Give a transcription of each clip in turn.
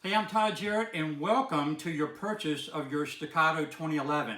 Hey, I'm Todd Jarrett, and welcome to your purchase of your Staccato 2011.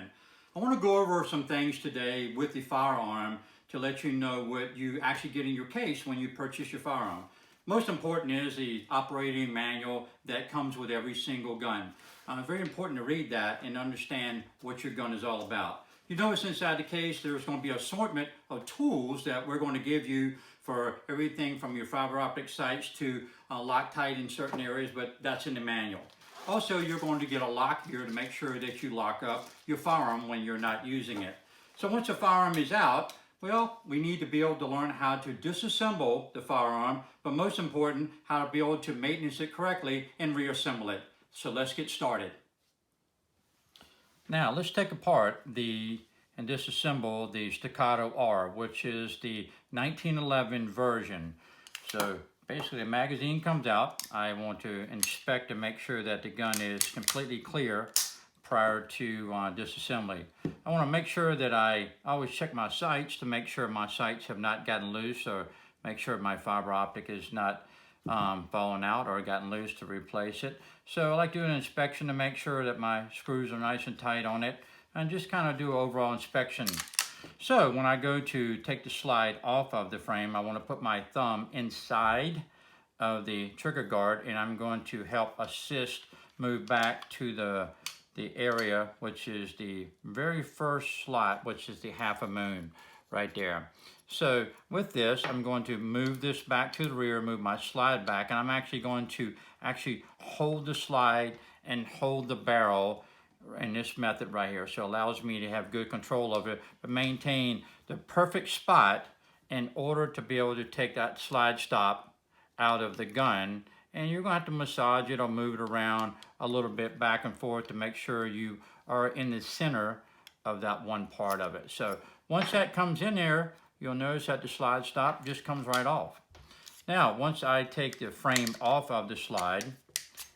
I want to go over some things today with the firearm to let you know what you actually get in your case when you purchase your firearm. Most important is the operating manual that comes with every single gun. It's very important to read that and understand what your gun is all about. You notice inside the case there's going to be an assortment of tools that we're going to give you for everything from your fiber optic sights to Loctite in certain areas, but that's in the manual. Also, you're going to get a lock here to make sure that you lock up your firearm when you're not using it. So once the firearm is out, well, we need to be able to learn how to disassemble the firearm, but most important, how to be able to maintenance it correctly and reassemble it. So let's get started. Now let's take apart and disassemble the Staccato R, which is the 1911 version. So basically the magazine comes out. I want to inspect and make sure that the gun is completely clear prior to disassembly. I want to make sure that I always check my sights to make sure my sights have not gotten loose, or make sure my fiber optic is not fallen out or gotten loose to replace it. So I like to do an inspection to make sure that my screws are nice and tight on it, and just kind of do an overall inspection. So when I go to take the slide off of the frame, I want to put my thumb inside of the trigger guard, and I'm going to help assist move back to the area, which is the very first slot, which is the half a moon right there. So with this, I'm going to move this back to the rear, move my slide back, and I'm actually going to hold the slide and hold the barrel in this method right here. So it allows me to have good control of it, but maintain the perfect spot in order to be able to take that slide stop out of the gun. And you're going to have to massage it or move it around a little bit back and forth to make sure you are in the center of that one part of it. So once that comes in there, you'll notice that the slide stop just comes right off. Now, once I take the frame off of the slide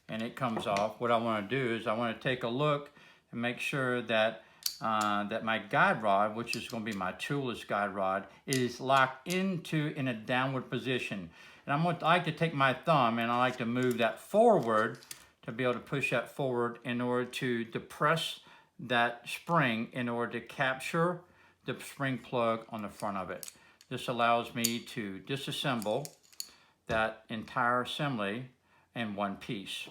and it comes off, what I want to do is I want to take a look and make sure that that my guide rod, which is going to be my toolless guide rod, is locked in a downward position. And I like to take my thumb and I like to move that forward to be able to push that forward in order to depress that spring in order to capture the spring plug on the front of it. This allows me to disassemble that entire assembly in one piece.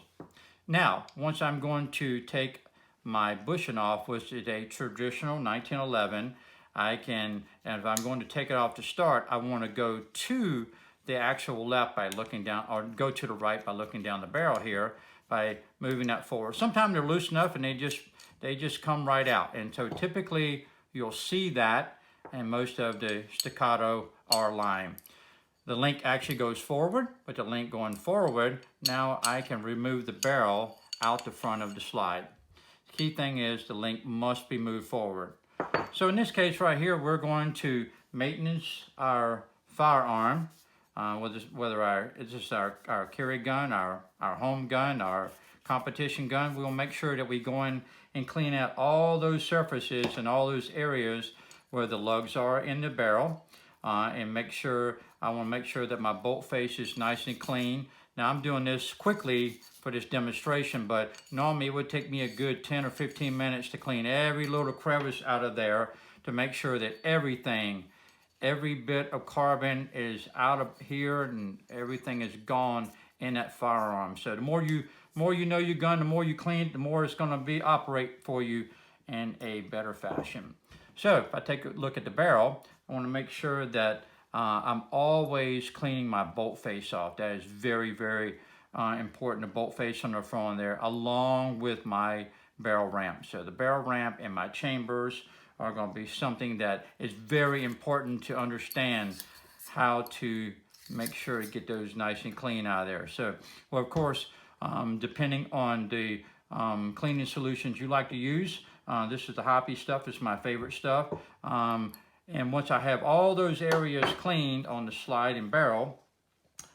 Now, once I'm going to take my bushing off, which is a traditional 1911, and if I'm going to take it off to start, I want to go to the actual left by looking down, or go to the right by looking down the barrel here by moving that forward. Sometimes they're loose enough and they just come right out. And so typically you'll see that in most of the Staccato R line. The link actually goes forward, but the link going forward, now I can remove the barrel out the front of the slide. The key thing is the link must be moved forward. So in this case right here, we're going to maintenance our firearm, whether it's just our carry gun, our home gun, our competition gun. We'll make sure that we go in and clean out all those surfaces and all those areas where the lugs are in the barrel, and I want to make sure that my bolt face is nice and clean. Now I'm doing this quickly for this demonstration, but normally it would take me a good 10 or 15 minutes to clean every little crevice out of there to make sure that every bit of carbon is out of here and everything is gone in that firearm. So the more you know your gun, the more you clean it, the more it's going to operate for you in a better fashion. So if I take a look at the barrel, I want to make sure that I'm always cleaning my bolt face off. That is very, very important, the bolt face on the front there, along with my barrel ramp. So the barrel ramp and my chambers are going to be something that is very important to understand how to make sure to get those nice and clean out of there. So, well, of course, depending on the cleaning solutions you like to use, this is the Hoppy stuff. It's my favorite stuff. And once I have all those areas cleaned on the slide and barrel,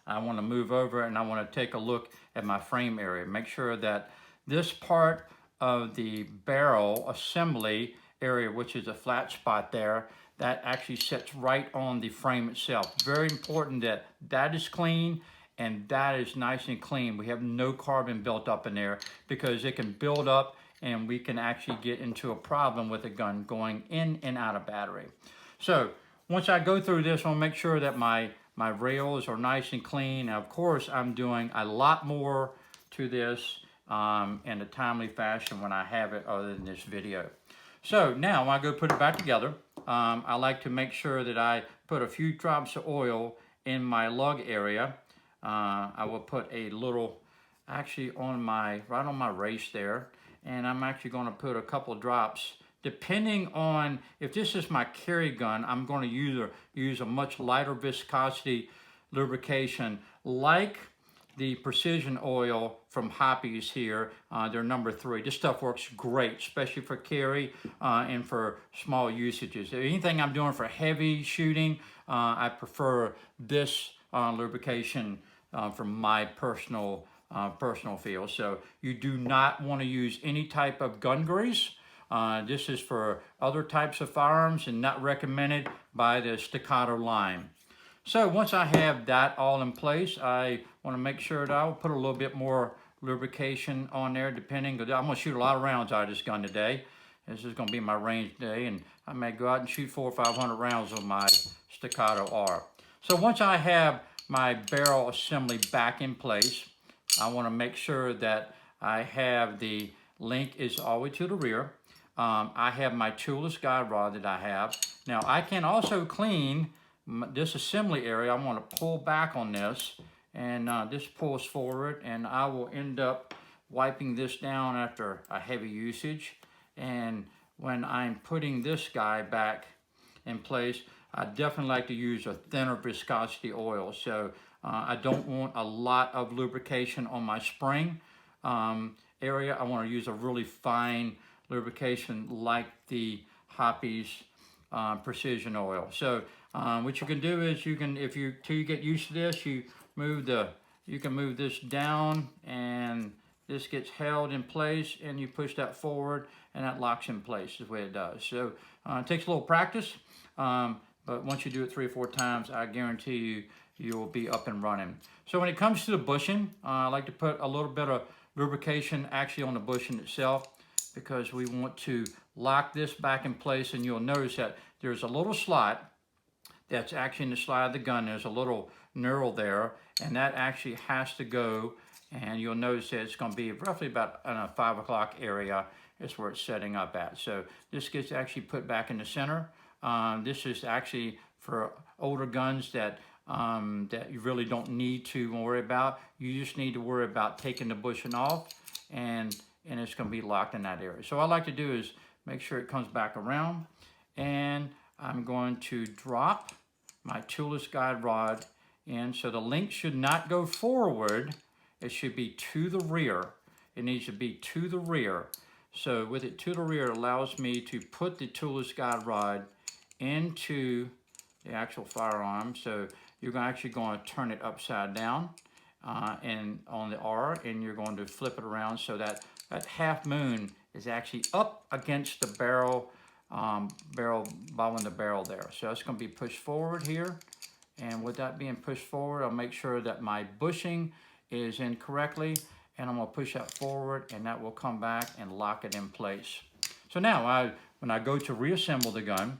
I want to move over and I want to take a look at my frame area. Make sure that this part of the barrel assembly area, which is a flat spot there, that actually sits right on the frame itself. Very important that that is clean and that is nice and clean. We have no carbon built up in there because it can build up and we can actually get into a problem with the gun going in and out of battery. So once I go through this, I'll make sure that my rails are nice and clean. Now, of course, I'm doing a lot more to this in a timely fashion when I have it other than this video. So now when I go put it back together, I like to make sure that I put a few drops of oil in my lug area. I will put a little actually on right on my race there, and I'm actually going to put a couple drops. Depending on if this is my carry gun, I'm going to use a much lighter viscosity lubrication like the precision oil from Hoppe's here. They're number 3. This stuff works great, especially for carry and for small usages. Anything I'm doing for heavy shooting, I prefer this lubrication from my personal feel. So you do not want to use any type of gun grease. This is for other types of firearms and not recommended by the Staccato line. So once I have that all in place, I want to make sure that I'll put a little bit more lubrication on there depending. I'm going to shoot a lot of rounds out of this gun today. This is going to be my range day, and I may go out and shoot 400 or 500 rounds of my Staccato R. So once I have my barrel assembly back in place, I want to make sure that I have the link is all the way to the rear. I have my toolless guide rod that I have. Now I can also clean this assembly area. I want to pull back on this, and this pulls forward, and I will end up wiping this down after a heavy usage. And when I'm putting this guy back in place, I definitely like to use a thinner viscosity oil. So I don't want a lot of lubrication on my spring area. I want to use a really fine lubrication like the Hoppe's precision oil. So what you can do is till you get used to this, you can move this down, and this gets held in place, and you push that forward, and that locks in place is the way it does. So it takes a little practice, but once you do it 3 or 4 times, I guarantee you, you'll be up and running. So when it comes to the bushing, I like to put a little bit of lubrication actually on the bushing itself, because we want to lock this back in place. And you'll notice that there's a little slot that's actually in the slide of the gun. There's a little knurl there, and that actually has to go. And you'll notice that it's going to be roughly about in a 5 o'clock area is where it's setting up at. So this gets actually put back in the center. This is actually for older guns that you really don't need to worry about. You just need to worry about taking the bushing off, and it's going to be locked in that area. So what I like to do is make sure it comes back around, and I'm going to drop my toolless guide rod in. So the link should not go forward. It should be to the rear. It needs to be to the rear. So with it to the rear, it allows me to put the toolless guide rod into the actual firearm. So you're actually going to turn it upside down and on the R, and you're going to flip it around so that half moon is actually up against the barrel, bottom of the barrel there. So it's going to be pushed forward here, and with that being pushed forward, I'll make sure that my bushing is in correctly, and I'm going to push that forward, and that will come back and lock it in place. So now when I go to reassemble the gun,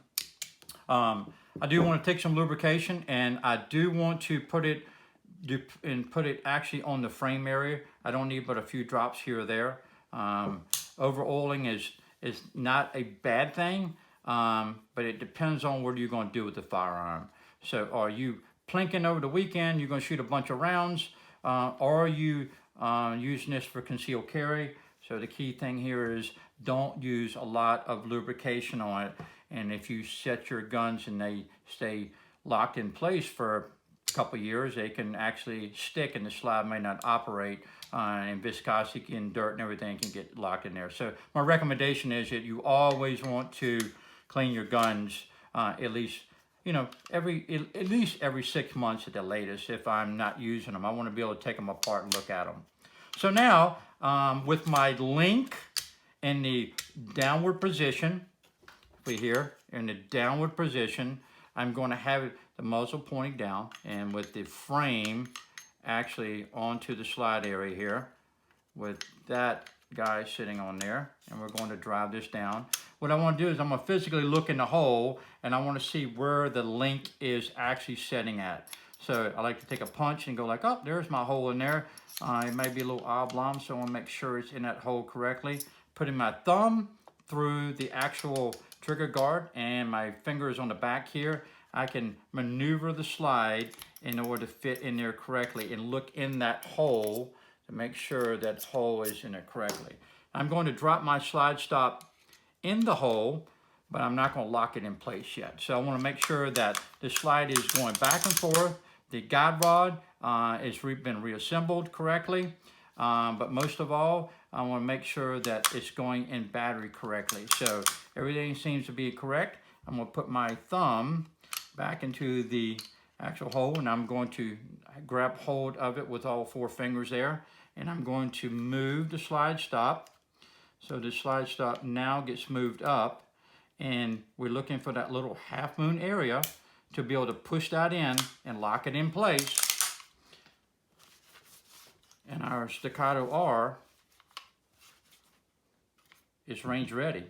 I do want to take some lubrication, and I do want to put it actually on the frame area. I don't need but a few drops here or there. Over-oiling is not a bad thing, but it depends on what you're going to do with the firearm. So are you plinking over the weekend, you're going to shoot a bunch of rounds, or are you using this for concealed carry? So the key thing here is don't use a lot of lubrication on it. And if you set your guns and they stay locked in place for a couple years, they can actually stick and the slide may not operate, and viscosity and dirt and everything can get locked in there. So my recommendation is that you always want to clean your guns at least every 6 months at the latest. If I'm not using them, I want to be able to take them apart and look at them. So now with my link in the downward position, here in the downward position, I'm going to have the muzzle pointing down, and with the frame actually onto the slide area here with that guy sitting on there, and we're going to drive this down. What I want to do is I'm going to physically look in the hole, and I want to see where the link is actually setting at. So I like to take a punch and go like, oh, there's my hole in there. It may be a little oblong, so I want to make sure it's in that hole correctly. Putting my thumb through the actual trigger guard and my fingers on the back here, I can maneuver the slide in order to fit in there correctly and look in that hole to make sure that hole is in it correctly. I'm going to drop my slide stop in the hole, but I'm not going to lock it in place yet. So I want to make sure that the slide is going back and forth. The guide rod has been reassembled correctly, but most of all, I want to make sure that it's going in battery correctly. So everything seems to be correct. I'm going to put my thumb back into the actual hole, and I'm going to grab hold of it with all 4 fingers there, and I'm going to move the slide stop. So the slide stop now gets moved up, and we're looking for that little half moon area to be able to push that in and lock it in place. And our Staccato R is range ready.